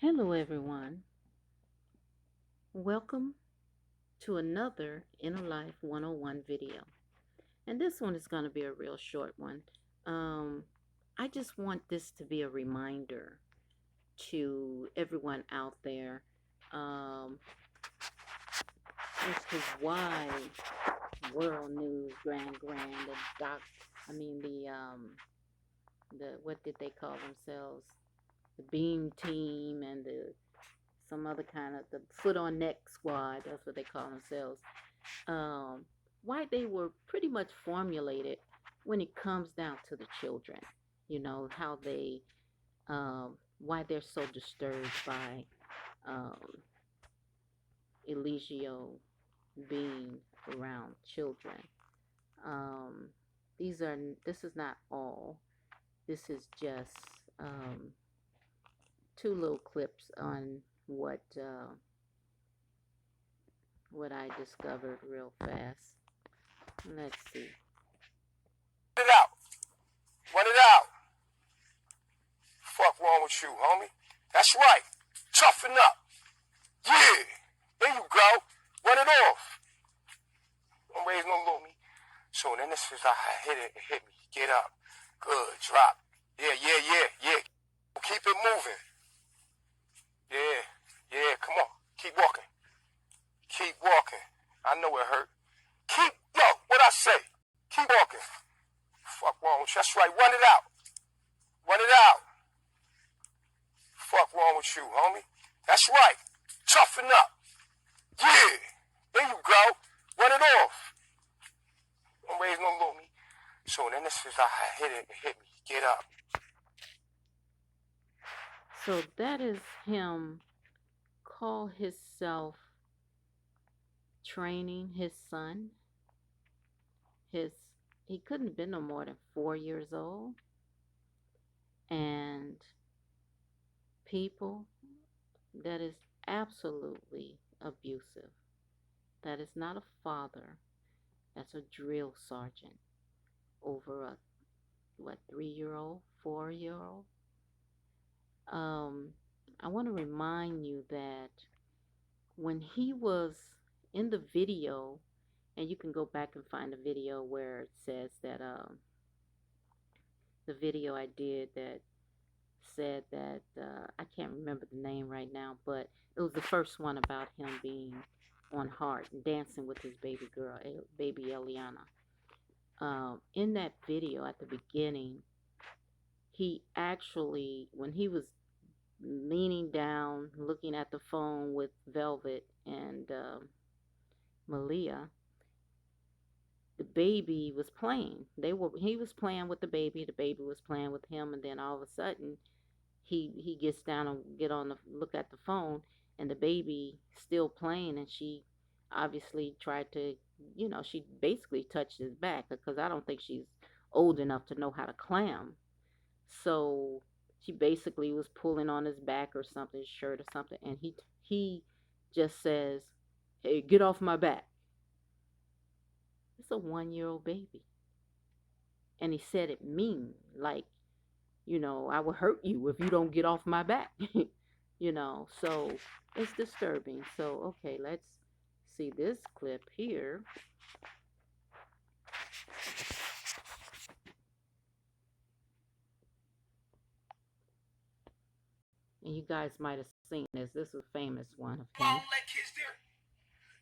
Hello, everyone. Welcome to another Inner Life 101 video. And this one is going to be a real short one. Um, I just want this to be a reminder to everyone out there as to why World News, the doc, I mean the what did they call themselves? The Beam Team and the some other kind of the Foot on Neck Squad. That's what they call themselves. um, why they were pretty much formulated when it comes down to the children. You know, how they, why they're so disturbed by um, Eligio being around children. Um, this is not all. This is just two little clips on what I discovered real fast. Let's see. Run it out. Run it out. Fuck wrong with you, homie? That's right. Toughen up. Yeah. There you go. Run it off. Don't raise no little me. So then this is how I hit it. It hit me. Get up. Good. Drop. Yeah. Keep it moving. Yeah. Come on. Keep walking. Keep walking. I know it hurt. What I say? Keep walking. Fuck wrong with you. That's right. Run it out. Run it out. Fuck wrong with you, homie? That's right. Toughen up. Yeah. There you go. Run it off. Don't raise no little me. So then this is how I hit it. It hit me. Get up. So that is him call himself training his son. He couldn't have been no more than 4 years old. And people, that is absolutely abusive. That is not a father. That's a drill sergeant over a 3-year-old, 4-year-old. I want to remind you that when he was in the video, and you can go back and find the video where it says that the video I did that said that I can't remember the name right now, but it was the first one about him being on Heart and dancing with his baby girl, baby Eliana. In that video at the beginning, he actually, when he was leaning down, looking at the phone with Velvet and Malia, the baby was playing. He was playing with the baby was playing with him, and then all of a sudden he gets down and look at the phone, and the baby still playing, and she obviously tried to, she basically touched his back, because I don't think she's old enough to know how to clam. So she basically was pulling on his back or something, his shirt or something, and he just says, "Hey, get off my back." It's a 1-year-old baby. And he said it mean, like, I will hurt you if you don't get off my back. So it's disturbing. So, okay, let's see this clip here. And you guys might have seen this. This is a famous one of him. I don't let kids there.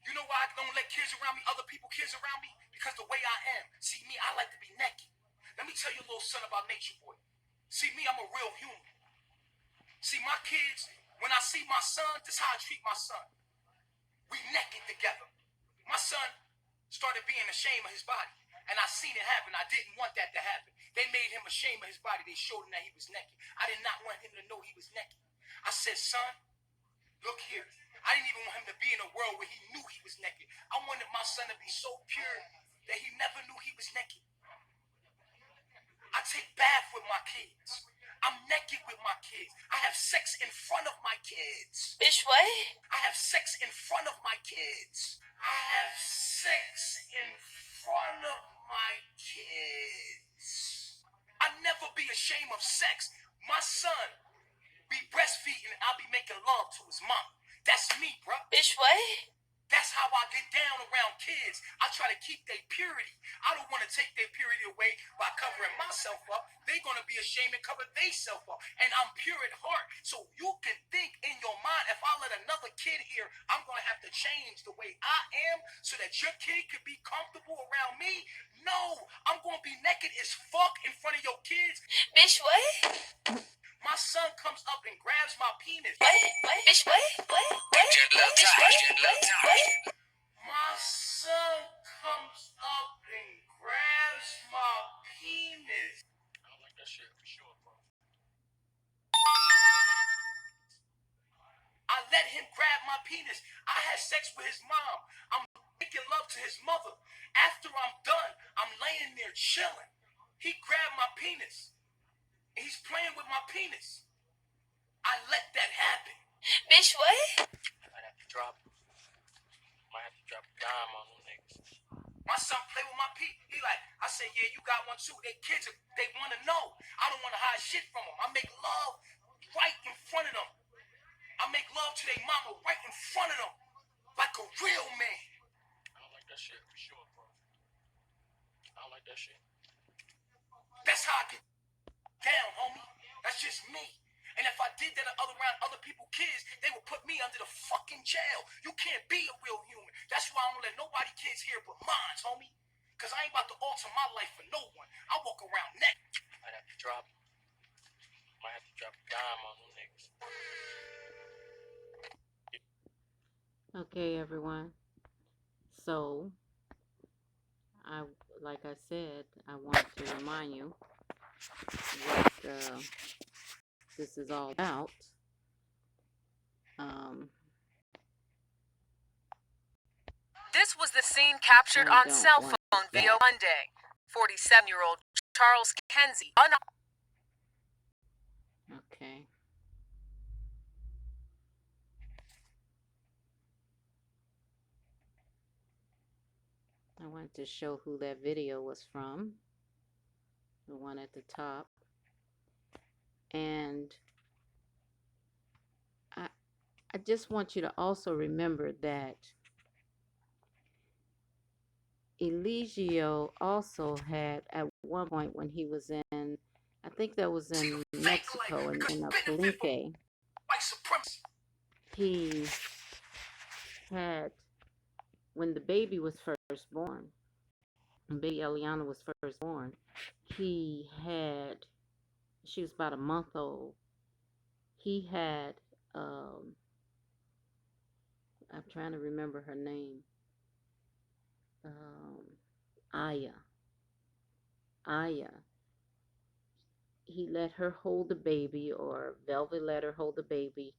You know why I don't let kids around me, other people kids around me? Because the way I am. See, me, I like to be naked. Let me tell you a little son about Nature Boy. See, me, I'm a real human. See, my kids, when I see my son, this is how I treat my son. We naked together. My son started being ashamed of his body. And I seen it happen. I didn't want that to happen. They made him ashamed of his body. They showed him that he was naked. I did not want him to know he was naked. I said, son, look here. I didn't even want him to be in a world where he knew he was naked. I wanted my son to be so pure that he never knew he was naked. I take bath with my kids. I'm naked with my kids. I have sex in front of my kids. Bitch, what? I have sex in front of my kids. I have sex in front of my kids. I'll never be ashamed of sex. My son be breastfeeding, I'll be making got to keep their purity. I don't want to take their purity away by covering myself up. They're going to be ashamed and cover themselves up. And I'm pure at heart. So you can think in your mind, if I let another kid here, I'm going to have to change the way I am so that your kid could be comfortable around me. No, I'm going to be naked as fuck in front of your kids. Bitch, what? My son comes up and grabs my penis. What? Bitch, what? Just love Bitch, time. what? Just love time. My son comes up and grabs my penis. I don't like that shit for sure, bro. I let him grab my penis. I had sex with his mom. I'm making love to his mother. After I'm done, I'm laying there chilling. He grabbed my penis. He's playing with my penis. I let that happen. Bitch, what? Might have to drop a dime on them niggas. My son play with my pee. He like, I say, yeah, you got one too. They kids, they want to know. I don't want to hide shit from them. I make love right in front of them. I make love to their mama right in front of them. Like a real man. I don't like that shit for sure, bro. I don't like that shit. That's how I get down, homie. That's just me. And if I did that around other people's kids, they would put me under the fucking jail. You can't be a real human. That's why I don't let nobody kids here but mine, homie. Because I ain't about to alter my life for no one. I walk around naked. Might have to drop a dime on them niggas. Okay, everyone. So, like I said, I want to remind you what this is all about. This was the scene captured I on don't cell want phone that. video Monday. 47-year-old Charles Kenzie. Okay. I wanted to show who that video was from. The one at the top. And I just want you to also remember that Eligio also had at one point when he was in, I think that was in Mexico, in Palenque, he had, when the baby was first born, when baby Eliana was first born, she was about a month old. He had, I'm trying to remember her name, Aya. He let her hold the baby, or Velvet let her hold the baby,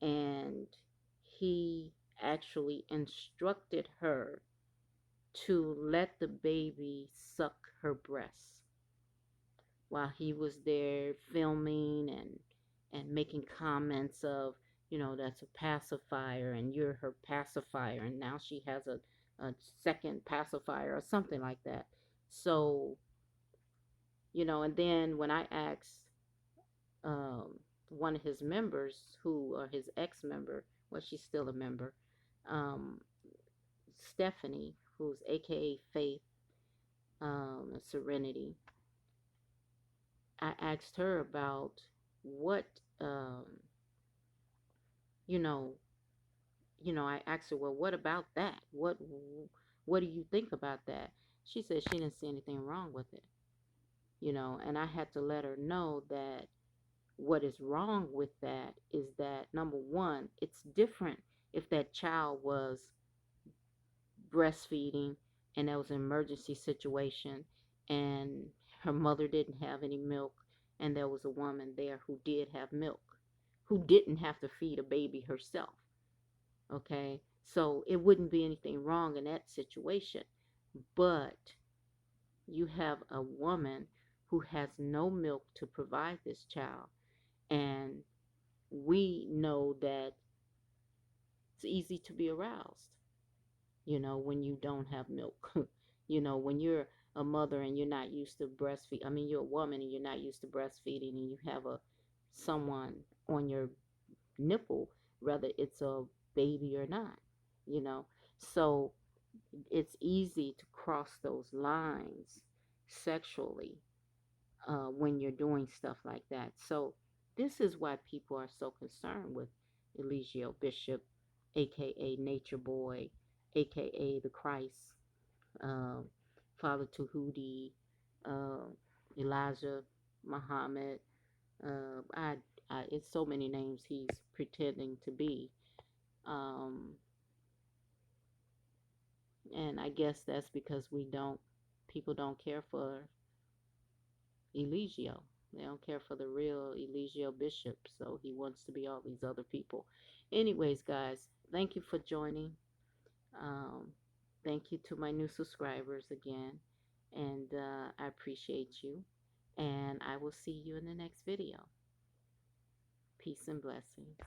and he actually instructed her to let the baby suck her breast while he was there filming and making comments of, that's a pacifier and you're her pacifier, and now she has a second pacifier or something like that. So, and then when I asked one of his members, or his ex-member, well, she's still a member, Stephanie, who's AKA Faith, Serenity, I asked her about what, I asked her, well, what about that? What do you think about that? She said she didn't see anything wrong with it, and I had to let her know that what is wrong with that is that, number one, it's different if that child was breastfeeding and there was an emergency situation and her mother didn't have any milk and there was a woman there who did have milk, who didn't have to feed a baby herself. Okay, so it wouldn't be anything wrong in that situation. But you have a woman who has no milk to provide this child, and we know that it's easy to be aroused, when you don't have milk. When you're a mother and you're not used to breastfeed, you're a woman and you're not used to breastfeeding, and you have someone on your nipple, whether it's a baby or not, so it's easy to cross those lines sexually when you're doing stuff like that. So this is why people are so concerned with Eligio Bishop, aka Nature Boy, aka the Christ, uh, Father Tahuti, uh, Elijah Muhammad. Uh, I, it's so many names he's pretending to be. Um, and I guess that's because people don't care for Eligio. They don't care for the real Eligio Bishop, so he wants to be all these other people. Anyways, guys, thank you for joining. Um, thank you to my new subscribers again, and I appreciate you. And I will see you in the next video. Peace and blessings.